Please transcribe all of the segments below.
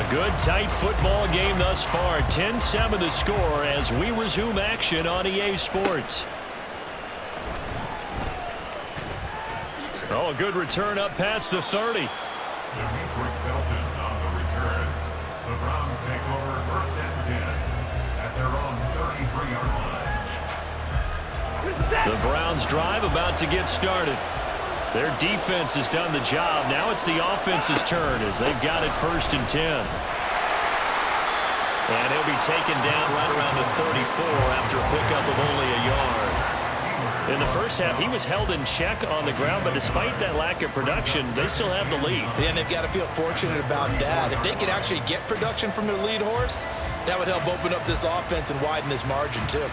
A good, tight football game thus far. 10-7 the score as we resume action on EA Sports. Oh, a good return up past the 30. Felton on the return. The Browns take over first and 10 at their own 33-yard line. The Browns drive about to get started. Their defense has done the job. Now it's the offense's turn as they've got it first and 10. And he'll be taken down right around the 34 after a pickup of only a yard. In the first half, he was held in check on the ground, but despite that lack of production, they still have the lead. Yeah, and they've got to feel fortunate about that. If they could actually get production from their lead horse, that would help open up this offense and widen this margin, too.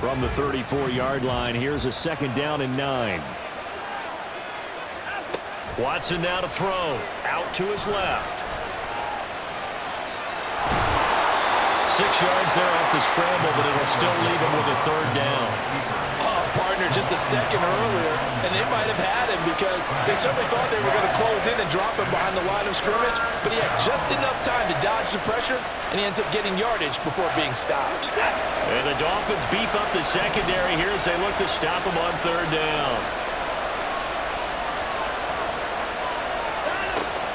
From the 34-yard line, here's a 2nd down and 9. Watson now to throw. Out to his left. 6 yards there off the scramble, but it'll still leave him with a 3rd down. Oh, partner, just a second earlier, and they might have had him because they certainly thought they were going to close in and drop him behind the line of scrimmage, but he had just enough time to dodge the pressure, and he ends up getting yardage before being stopped. And the Dolphins beef up the secondary here as they look to stop him on 3rd down.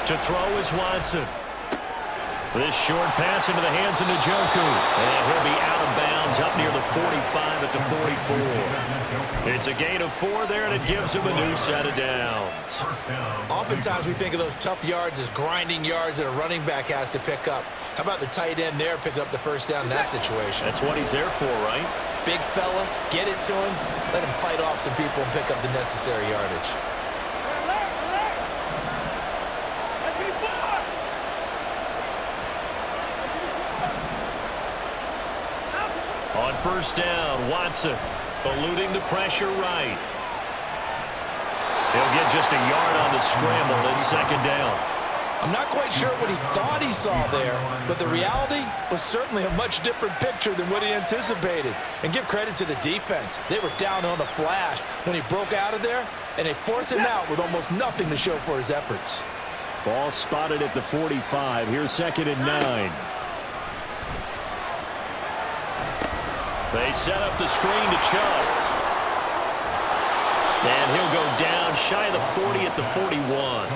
To throw is Watson. This short pass into the hands of Njoku. And he'll be out of bounds up near the 45 at the 44. It's a gain of 4 there, and it gives him a new set of downs. Oftentimes we think of those tough yards as grinding yards that a running back has to pick up. How about the tight end there picking up the 1st down in that situation? That's what he's there for, right? Big fella, get it to him, let him fight off some people and pick up the necessary yardage. On 1st down, Watson eluding the pressure right. He'll get just a yard on the scramble. It's 2nd down. I'm not quite sure what he thought he saw there, but the reality was certainly a much different picture than what he anticipated. And give credit to the defense. They were down on the flash when he broke out of there, and they forced him out with almost nothing to show for his efforts. Ball spotted at the 45. Here's 2nd and 9. They set up the screen to Chubb. And he'll go down shy of the 40 at the 41.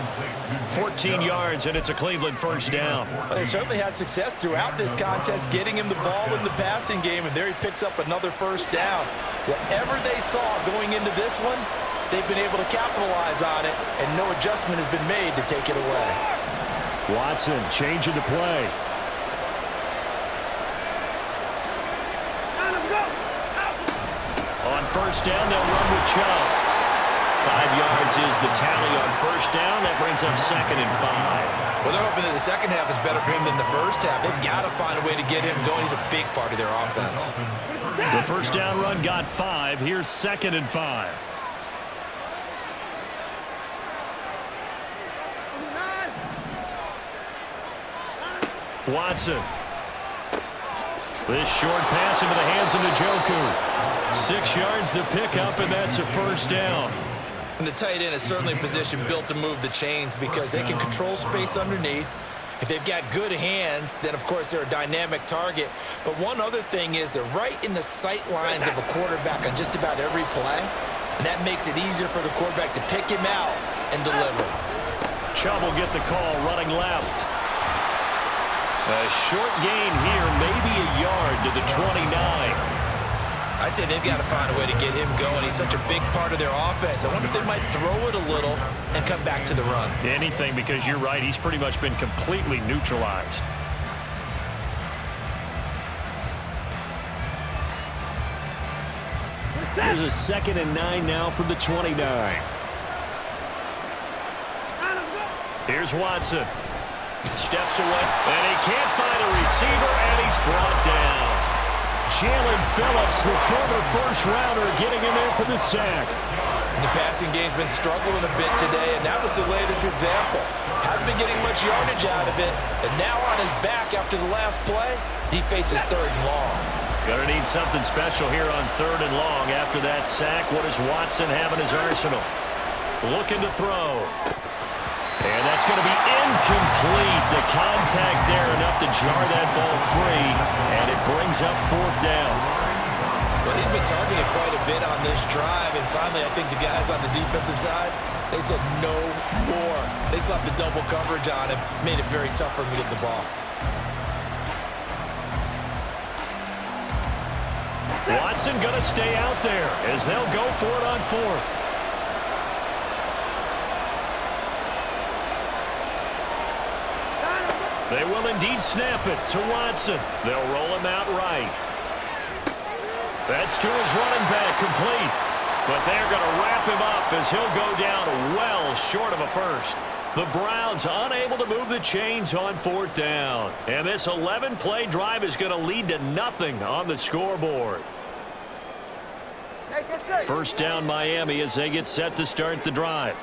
14 yards, and it's a Cleveland 1st down. They certainly had success throughout this contest, getting him the ball in the passing game, and there he picks up another 1st down. Whatever they saw going into this one, they've been able to capitalize on it, and no adjustment has been made to take it away. Watson changing the play. On 1st down, they'll run with Chubb. 5 yards is the tally on 1st down. That brings up 2nd and 5. Well, they're hoping that the second half is better for him than the first half. They've got to find a way to get him going. He's a big part of their offense. The 1st down run got 5. Here's 2nd and 5. Watson. This short pass into the hands of Njoku. 6 yards the pickup, and that's a 1st down. And the tight end is certainly a position built to move the chains because they can control space underneath. If they've got good hands, then, of course, they're a dynamic target. But one other thing is they're right in the sight lines of a quarterback on just about every play, and that makes it easier for the quarterback to pick him out and deliver. Chubb will get the call running left. A short gain here, maybe a yard to the 29. I'd say they've got to find a way to get him going. He's such a big part of their offense. I wonder if they might throw it a little and come back to the run. Anything, because you're right. He's pretty much been completely neutralized. There's a 2nd and 9 now from the 29. Here's Watson. Steps away, and he can't find a receiver, and he's brought down. Jalen Phillips, the former 1st-rounder, getting in there for the sack. And the passing game's been struggling a bit today, and that was the latest example. Hasn't been getting much yardage out of it, and now on his back after the last play, he faces 3rd and long. Gonna need something special here on 3rd and long after that sack. What does Watson have in his arsenal? Looking to throw. And that's going to be incomplete. The contact there enough to jar that ball free, and it brings up 4th down. Well, he'd been targeted quite a bit on this drive, and finally I think the guys on the defensive side, they said no more. They slapped the double coverage on him, made it very tough for him to get the ball. Watson going to stay out there as they'll go for it on 4th. They will indeed snap it to Watson. They'll roll him out right. That's to his running back, complete. But they're going to wrap him up as he'll go down well short of a first. The Browns unable to move the chains on 4th down. And this 11-play drive is going to lead to nothing on the scoreboard. First down Miami as they get set to start the drive.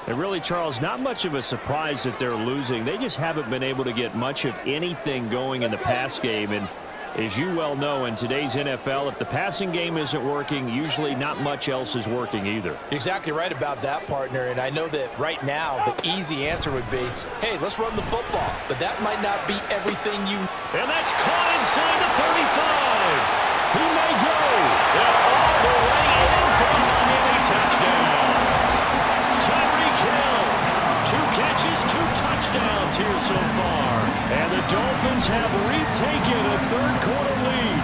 And really, Charles, not much of a surprise that they're losing. They just haven't been able to get much of anything going in the pass game. And as you well know, in today's NFL, if the passing game isn't working, usually not much else is working either. You're exactly right about that, partner. And I know that right now the easy answer would be, hey, let's run the football. But that might not be everything you... And that's caught inside the 35. He may go. They're all the way in for a Miami touchdown. Tyreek Hill, 2 catches, 2 touchdowns here so far. And the Dolphins have retaken a 3rd-quarter lead.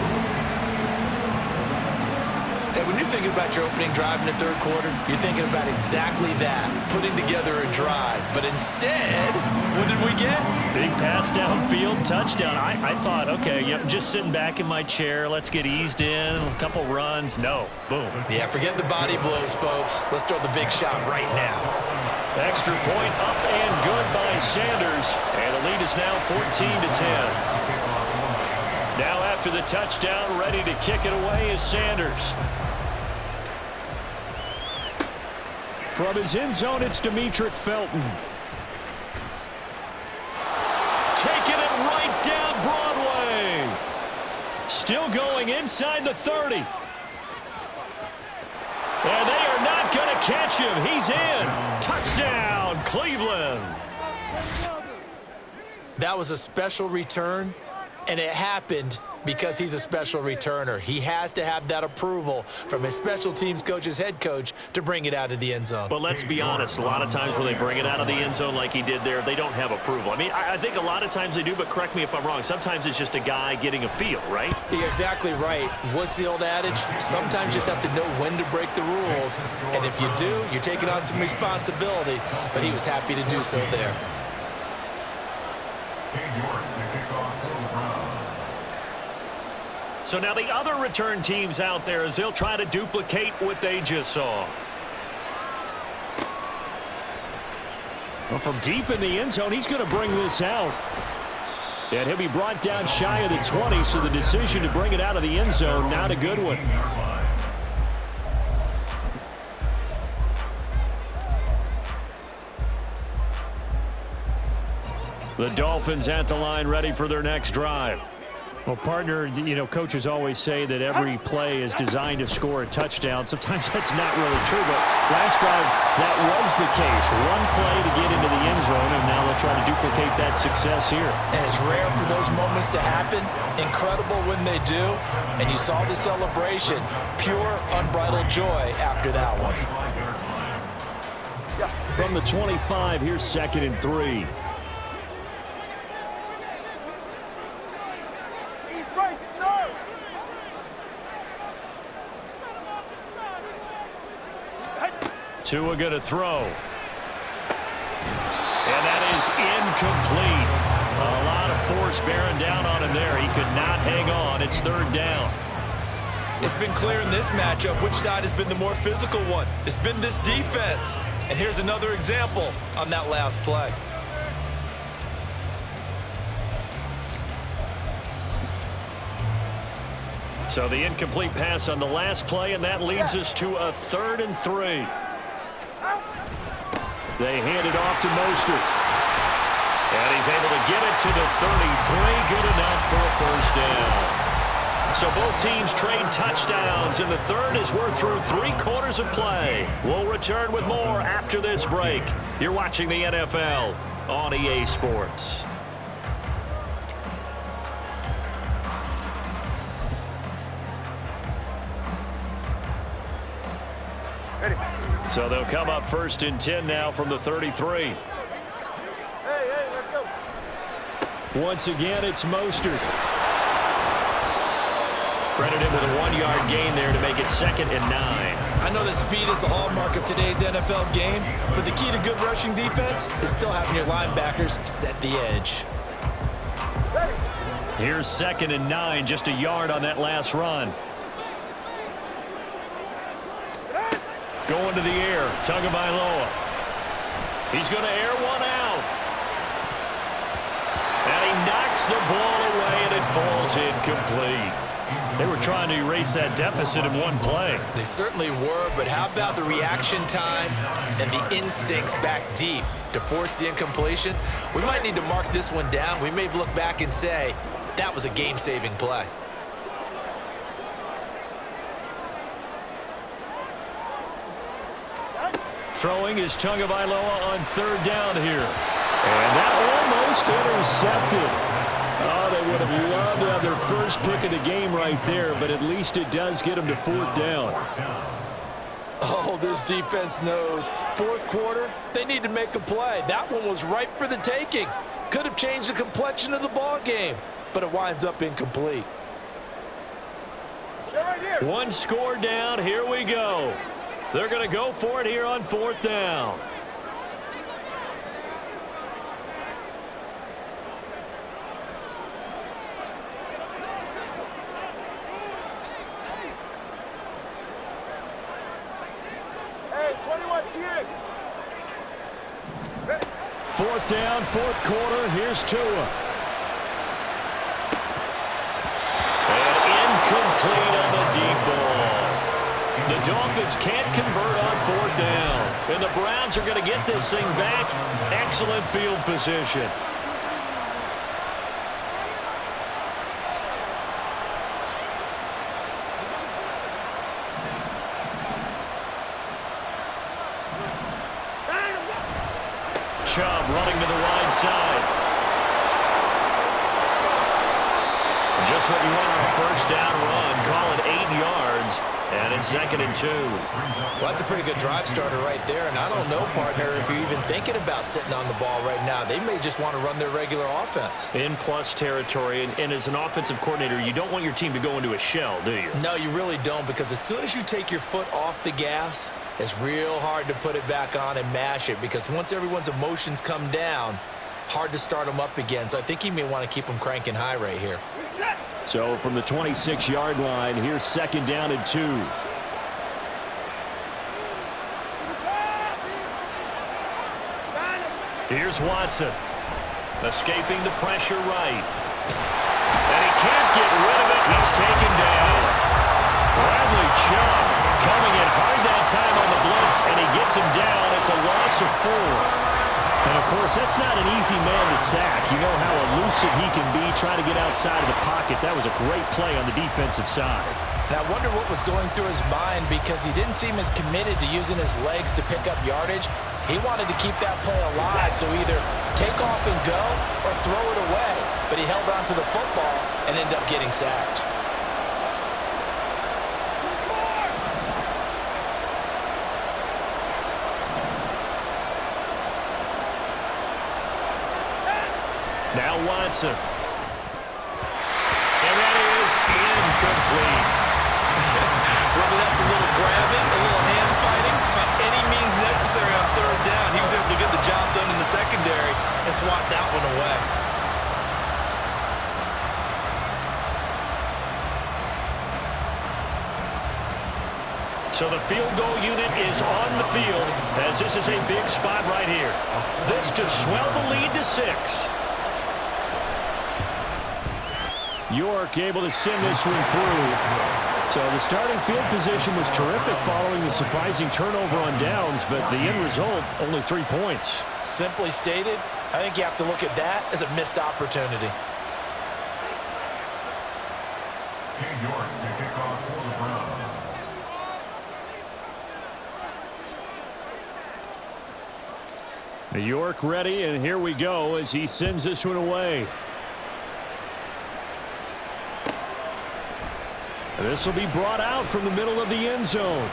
And when you're thinking about your opening drive in the 3rd quarter, you're thinking about exactly that, putting together a drive. But instead, what did we get? Big pass downfield, touchdown. I thought, okay, I'm just sitting back in my chair. Let's get eased in, a couple runs. No, boom. Yeah, forget the body blows, folks. Let's throw the big shot right now. Extra point up and good by Sanders. And the lead is now 14-10. Now after the touchdown, ready to kick it away is Sanders. From his end zone, it's Demetric Felton. Taking it right down Broadway. Still going inside the 30. And they are not going to catch him. He's in. Touchdown, Cleveland. That was a special return, and it happened because he's a special returner. He has to have that approval from his special teams coach's head coach to bring it out of the end zone. But let's be honest, a lot of times when they bring it out of the end zone like he did there, they don't have approval. I mean, I think a lot of times they do, but correct me if I'm wrong. Sometimes it's just a guy getting a feel, right? You're exactly right. What's the old adage? Sometimes you just have to know when to break the rules. And if you do, you're taking on some responsibility. But he was happy to do so there. So now the other return teams out there as they'll try to duplicate what they just saw. Well, from deep in the end zone, he's going to bring this out. And he'll be brought down shy of the 20, so the decision to bring it out of the end zone, not a good one. The Dolphins at the line, ready for their next drive. Well, partner, you know, coaches always say that every play is designed to score a touchdown. Sometimes that's not really true, but last drive, that was the case. One play to get into the end zone, and now they'll try to duplicate that success here. And it's rare for those moments to happen. Incredible when they do. And you saw the celebration. Pure, unbridled joy after that one. From the 25, here's 2nd and 3. Tua going to throw. And that is incomplete. A lot of force bearing down on him there. He could not hang on. It's 3rd down. It's been clear in this matchup which side has been the more physical one. It's been this defense. And here's another example on that last play. So the incomplete pass on the last play, and that leads us to a 3rd and 3. They hand it off to Mostert. And he's able to get it to the 33. Good enough for a 1st down. So both teams trade touchdowns in the third as we're through 3 quarters of play. We'll return with more after this break. You're watching the NFL on EA Sports. So they'll come up 1st and 10 now from the 33. Hey, let's go. Once again, it's Mostert. Credit him with a 1-yard gain there to make it 2nd and 9. I know that speed is the hallmark of today's NFL game, but the key to good rushing defense is still having your linebackers set the edge. Here's 2nd and 9, just a yard on that last run. Going to the air, Tagovailoa. He's going to air one out. And he knocks the ball away, and it falls incomplete. They were trying to erase that deficit in one play. They certainly were, but how about the reaction time and the instincts back deep to force the incompletion? We might need to mark this one down. We may look back and say, that was a game-saving play. Throwing is Tagovailoa on 3rd down here. And that almost intercepted. Oh, they would have loved to have their first pick of the game right there, but at least it does get them to 4th down. Oh, this defense knows. 4th quarter, they need to make a play. That one was ripe for the taking. Could have changed the complexion of the ball game, but it winds up incomplete. One score down. Here we go. They're going to go for it here on 4th down. Hey, 21-10. 4th down, 4th quarter. Here's Tua. And incomplete on the deep ball. The Dolphins can't convert on 4th down. And the Browns are going to get this thing back. Excellent field position. Chubb running to the wide side. Just what you want on a 1st down run. Call it 8 yards. And it's 2nd and 2. Well, that's a pretty good drive starter right there. And I don't know, partner, if you're even thinking about sitting on the ball right now. They may just want to run their regular offense. In plus territory. And as an offensive coordinator, you don't want your team to go into a shell, do you? No, you really don't, because as soon as you take your foot off the gas, it's real hard to put it back on and mash it, because once everyone's emotions come down, hard to start them up again. So I think you may want to keep them cranking high right here. So from the 26-yard line, here's 2nd down and 2. Here's Watson. Escaping the pressure right. And he can't get rid of it. He's taken down. Bradley Chubb coming in hard that time on the blitz, and he gets him down. It's a loss of 4. And, of course, that's not an easy man to sack. You know how elusive he can be trying to get outside of the pocket. That was a great play on the defensive side. And I wonder what was going through his mind, because he didn't seem as committed to using his legs to pick up yardage. He wanted to keep that play alive, so either take off and go or throw it away. But he held on to the football and ended up getting sacked. Now Watson. And that is incomplete. Whether that's a little grabbing, a little hand fighting, by any means necessary on 3rd down, he was able to get the job done in the secondary and swat that one away. So the field goal unit is on the field, as this is a big spot right here. This to swell the lead to 6. York able to send this one through. So the starting field position was terrific following the surprising turnover on downs, but the end result, only 3 points. Simply stated, I think you have to look at that as a missed opportunity. King New York ready, and here we go as he sends this one away. This will be brought out from the middle of the end zone.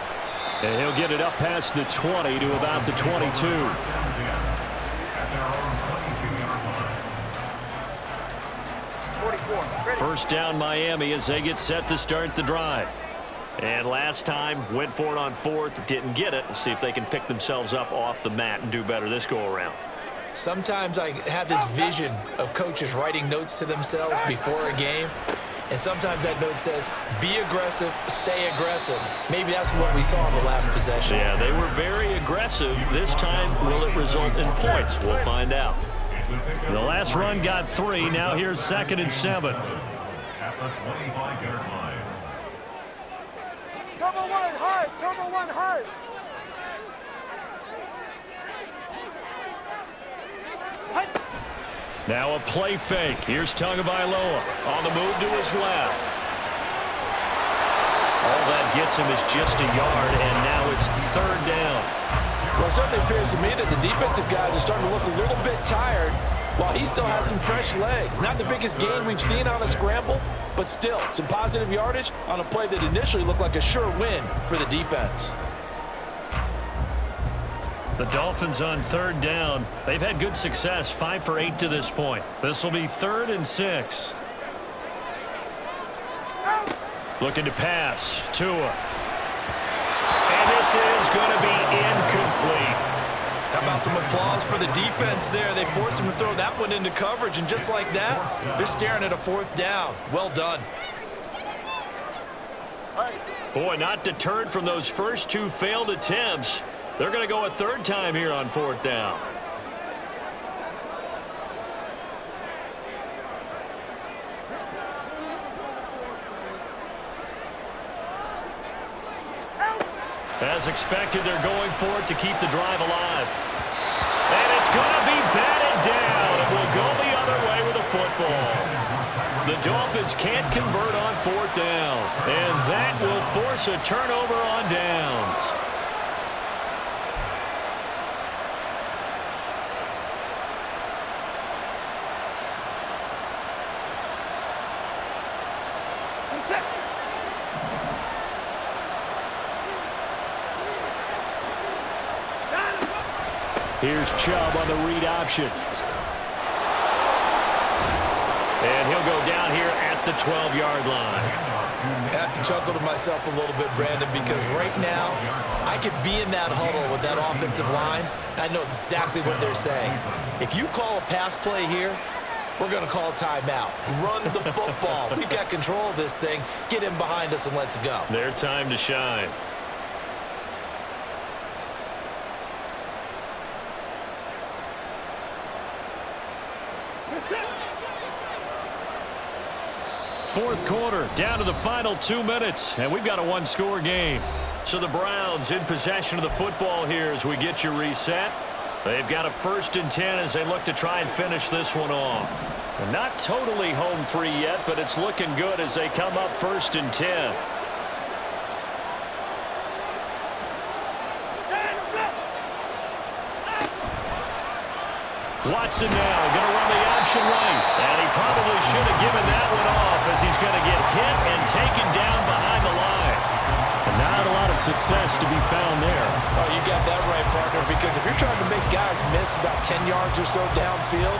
And he'll get it up past the 20 to about the 22. First down Miami as they get set to start the drive. And last time went for it on fourth, didn't get it. We'll see if they can pick themselves up off the mat and do better this go around. Sometimes I have this vision of coaches writing notes to themselves before a game. And sometimes that note says, be aggressive, stay aggressive. Maybe that's what we saw in the last possession. Yeah, they were very aggressive. This time, will it result in points? We'll find out. The last run got 3. Now here's 2nd and 7. At the 25-yard line. Turbo one, hard. Turbo one, hard. Now a play fake. Here's Tagovailoa on the move to his left. All that gets him is just a yard, and now it's 3rd down. Well, it certainly appears to me that the defensive guys are starting to look a little bit tired while he still has some fresh legs. Not the biggest gain we've seen on a scramble, but still some positive yardage on a play that initially looked like a sure win for the defense. The Dolphins on 3rd down. They've had good success, 5 for 8 to this point. This will be 3rd and 6. Looking to pass. Tua. And this is going to be incomplete. How about some applause for the defense there? They forced him to throw that one into coverage, and just like that, they're staring at a 4th down. Well done. Boy, not deterred from those first 2 failed attempts. They're going to go a 3rd time here on 4th down. As expected, they're going for it to keep the drive alive. And it's going to be batted down. It will go the other way with the football. The Dolphins can't convert on 4th down. And that will force a turnover on downs. Here's Chubb on the read option. And he'll go down here at the 12-yard line. I have to chuckle to myself a little bit, Brandon, because right now I could be in that huddle with that offensive line. I know exactly what they're saying. If you call a pass play here, we're going to call a timeout. Run the football. We've got control of this thing. Get him behind us and let's go. Their time to shine. Fourth quarter, down to the final 2 minutes, and we've got a 1-score game. So the Browns in possession of the football here as we get you reset. They've got a 1st and 10 as they look to try and finish this one off. And not totally home free yet, but it's looking good as they come up 1st and 10. Watson now going to run the option right. And he probably should have given that one off as he's going to get hit and taken down behind the line. And not a lot of success to be found there. Oh, you got that right, partner, because if you're trying to make guys miss about 10 yards or so downfield,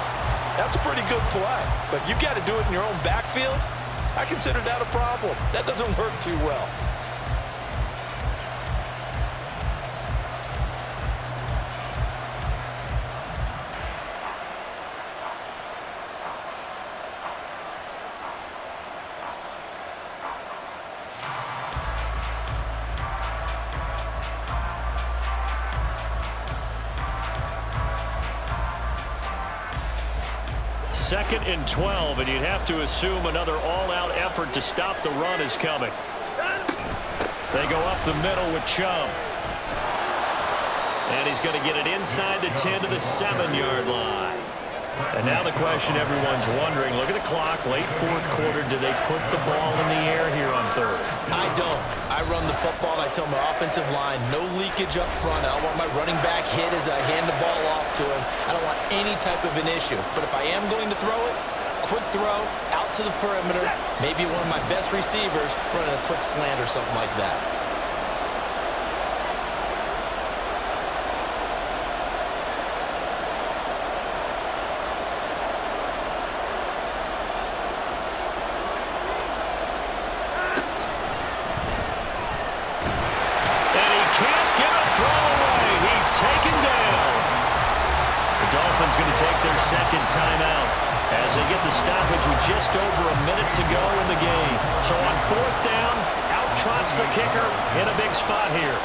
that's a pretty good play. But if you've got to do it in your own backfield, I consider that a problem. That doesn't work too well. Second and 12, and you'd have to assume another all-out effort to stop the run is coming. They go up the middle with Chubb. And he's going to get it inside the 10 to the 7-yard line. And now the question everyone's wondering, look at the clock, late 4th quarter, do they put the ball in the air here on 3rd? I don't. I run the football, and I tell my offensive line, no leakage up front. I don't want my running back hit as I hand the ball off to him. I don't want any type of an issue. But if I am going to throw it, quick throw, out to the perimeter, maybe one of my best receivers running a quick slant or something like that. Take their second timeout as they get the stoppage with just over a minute to go in the game. So on fourth down, out trots the kicker in a big spot here.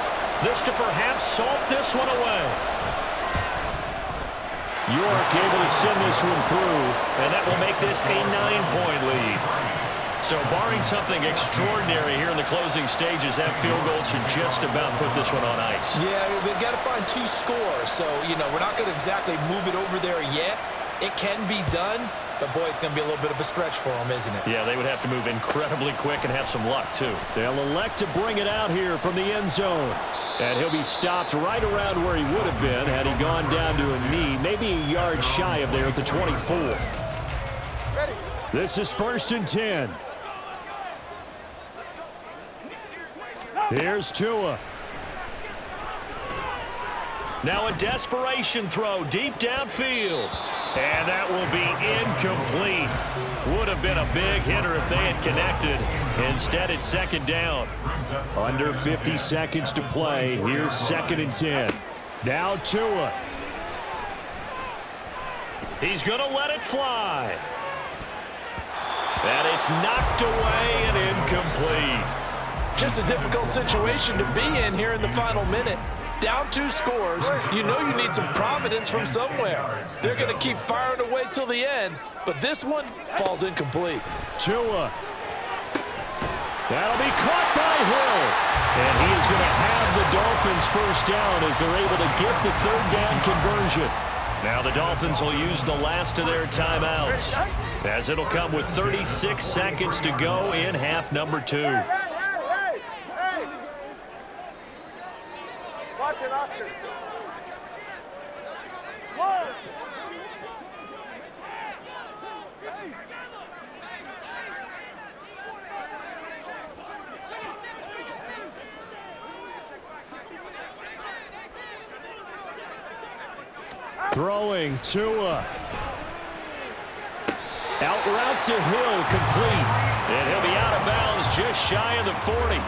This to perhaps salt this one away. York able to send this one through, and that will make this a 9-point lead. So barring something extraordinary here in the closing stages, that field goal should just about put this one on ice. Yeah, we've got to find 2 scores. So, we're not going to exactly move it over there yet. It can be done, but, boy, it's going to be a little bit of a stretch for them, isn't it? Yeah, they would have to move incredibly quick and have some luck, too. They'll elect to bring it out here from the end zone. And he'll be stopped right around where he would have been had he gone down to a knee, maybe a yard shy of there at the 24. Ready. This is 1st and 10. Here's Tua. Now a desperation throw deep downfield. And that will be incomplete. Would have been a big hitter if they had connected. Instead, it's 2nd down. Under 50 seconds to play. Here's 2nd and 10. Now Tua. He's going to let it fly. And it's knocked away and incomplete. Just a difficult situation to be in here in the final minute. Down 2 scores, you know you need some providence from somewhere. They're going to keep firing away till the end, but this one falls incomplete. Tua. That'll be caught by Hill. And he is going to have the Dolphins first down as they're able to get the 3rd down conversion. Now the Dolphins will use the last of their timeouts, as it'll come with 36 seconds to go in half number 2. Watch it, Oscar. One. Throwing Tua. Out route to Hill, complete. And he'll be out of bounds just shy of the 40.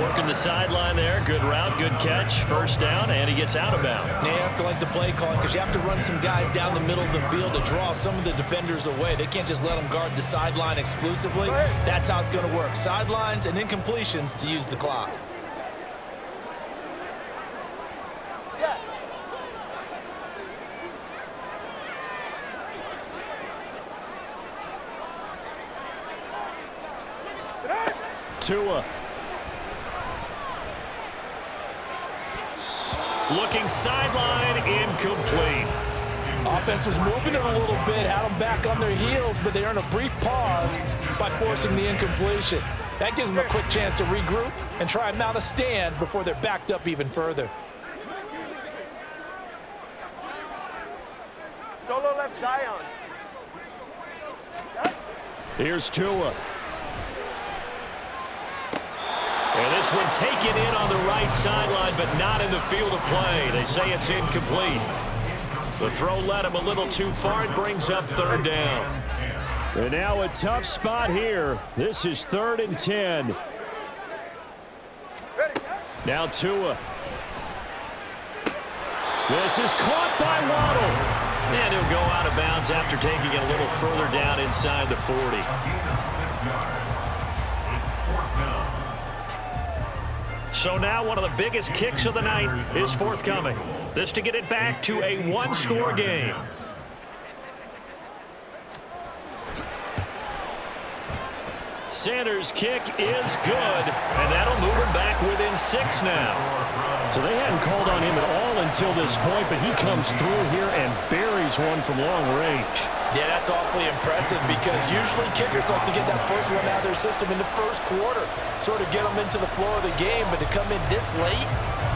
Working the sideline there. Good route, good catch. First down, and he gets out of bounds. Yeah, you have to like the play calling because you have to run some guys down the middle of the field to draw some of the defenders away. They can't just let them guard the sideline exclusively. That's how it's going to work. Sidelines and incompletions to use the clock. Tua. Looking sideline, incomplete. Offense was moving it a little bit, had them back on their heels, but they earned a brief pause by forcing the incompletion. That gives them a quick chance to regroup and try and mount a stand before they're backed up even further. Solo left Zion. Here's Tua. And this one taken in on the right sideline, but not in the field of play. They say it's incomplete. The throw led him a little too far. It brings up 3rd down. And now a tough spot here. This is 3rd and 10. Now Tua. This is caught by Waddle. And he'll go out of bounds after taking it a little further down inside the 40. So now one of the biggest kicks of the night is forthcoming. This to get it back to a 1-score game. Sanders' kick is good, and that'll move him back within and 6 now. So they hadn't called on him at all until this point, but he comes through here and buries one from long range. Yeah, that's awfully impressive because usually kickers like to get that first one out of their system in the first quarter, sort of get them into the flow of the game, but to come in this late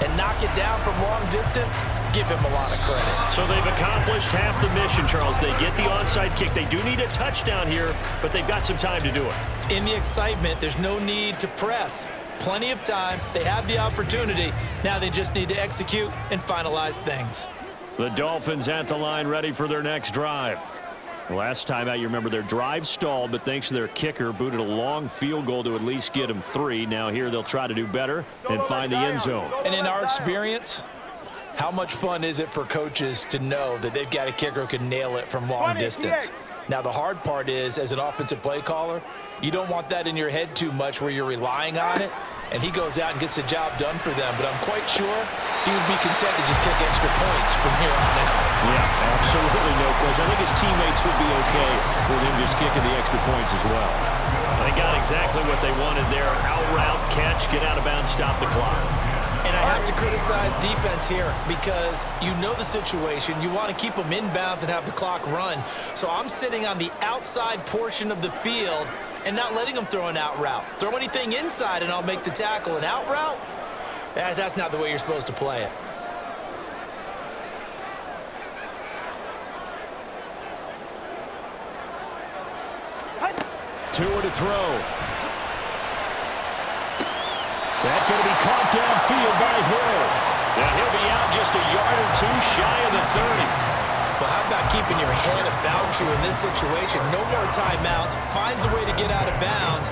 and knock it down from long distance, give him a lot of credit. So they've accomplished half the mission, Charles. They get the onside kick. They do need a touchdown here, but they've got some time to do it. In the excitement, there's no need to press. Plenty of time. They have the opportunity. Now they just need to execute and finalize things. The Dolphins at the line ready for their next drive. Last time out, you remember their drive stalled, but thanks to their kicker, booted a long field goal to at least get them 3. Now here they'll try to do better and find the end zone. And in our experience, how much fun is it for coaches to know that they've got a kicker who can nail it from long distance? Now, the hard part is, as an offensive play caller, you don't want that in your head too much where you're relying on it, and he goes out and gets the job done for them. But I'm quite sure he would be content to just kick extra points from here on out. Yeah, absolutely no question. I think his teammates would be okay with him just kicking the extra points as well. They got exactly what they wanted there. Out route, catch, get out of bounds, stop the clock. And I have to criticize defense here because you know the situation. You want to keep them inbounds and have the clock run. So I'm sitting on the outside portion of the field and not letting them throw an out route. Throw anything inside and I'll make the tackle. An out route? That's not the way you're supposed to play it. Tua to throw. That's going to be caught downfield by Hill. Now he'll be out just a yard or 2 shy of the 30. Well, how about keeping your head about you in this situation? No more timeouts. Finds a way to get out of bounds.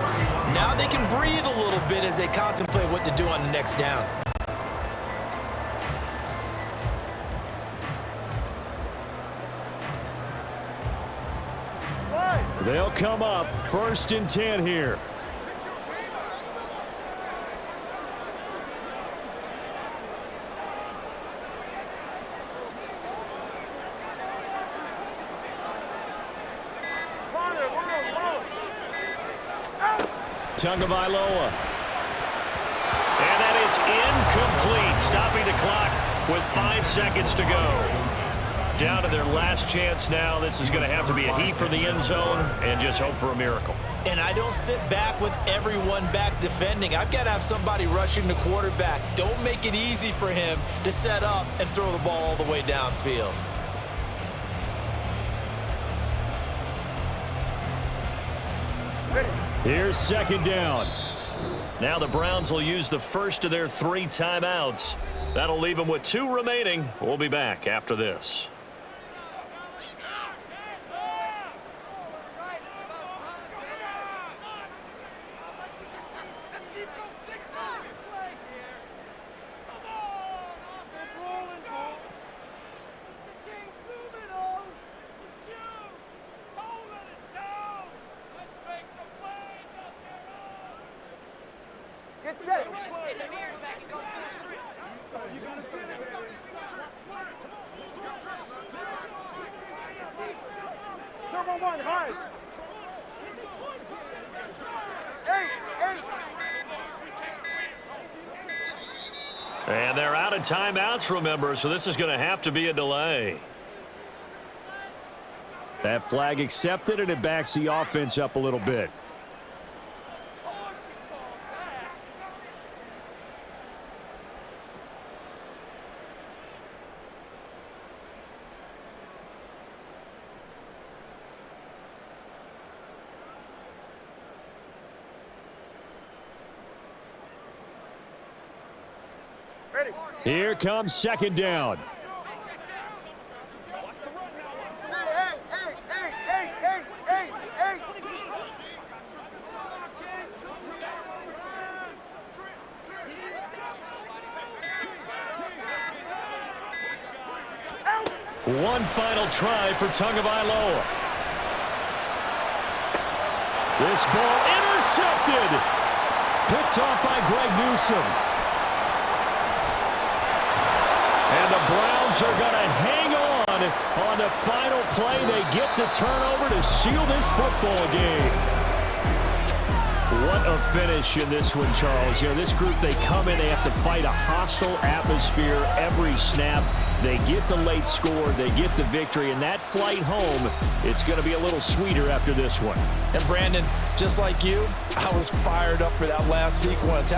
Now they can breathe a little bit as they contemplate what to do on the next down. They'll come up 1st and 10 here. Tagovailoa. And that is incomplete, stopping the clock with 5 seconds to go. Down to their last chance now. This is going to have to be a heave for the end zone and just hope for a miracle. And I don't sit back with everyone back defending. I've got to have somebody rushing the quarterback. Don't make it easy for him to set up and throw the ball all the way downfield. Here's 2nd down. Now the Browns will use the first of their 3 timeouts. That'll leave them with 2 remaining. We'll be back after this. Get set. Turbo 1, hard. 8. And they're out of timeouts, remember, so this is going to have to be a delay. That flag accepted, and it backs the offense up a little bit. Here comes 2nd down. One final try for Tagovailoa. This ball intercepted. Picked off by Greg Newsome. And the Browns are going to hang on the final play. They get the turnover to seal this football game. What a finish in this one, Charles. You know, this group, they come in, they have to fight a hostile atmosphere every snap. They get the late score, they get the victory, and that flight home, it's going to be a little sweeter after this one. And Brandon, just like you, I was fired up for that last sequence.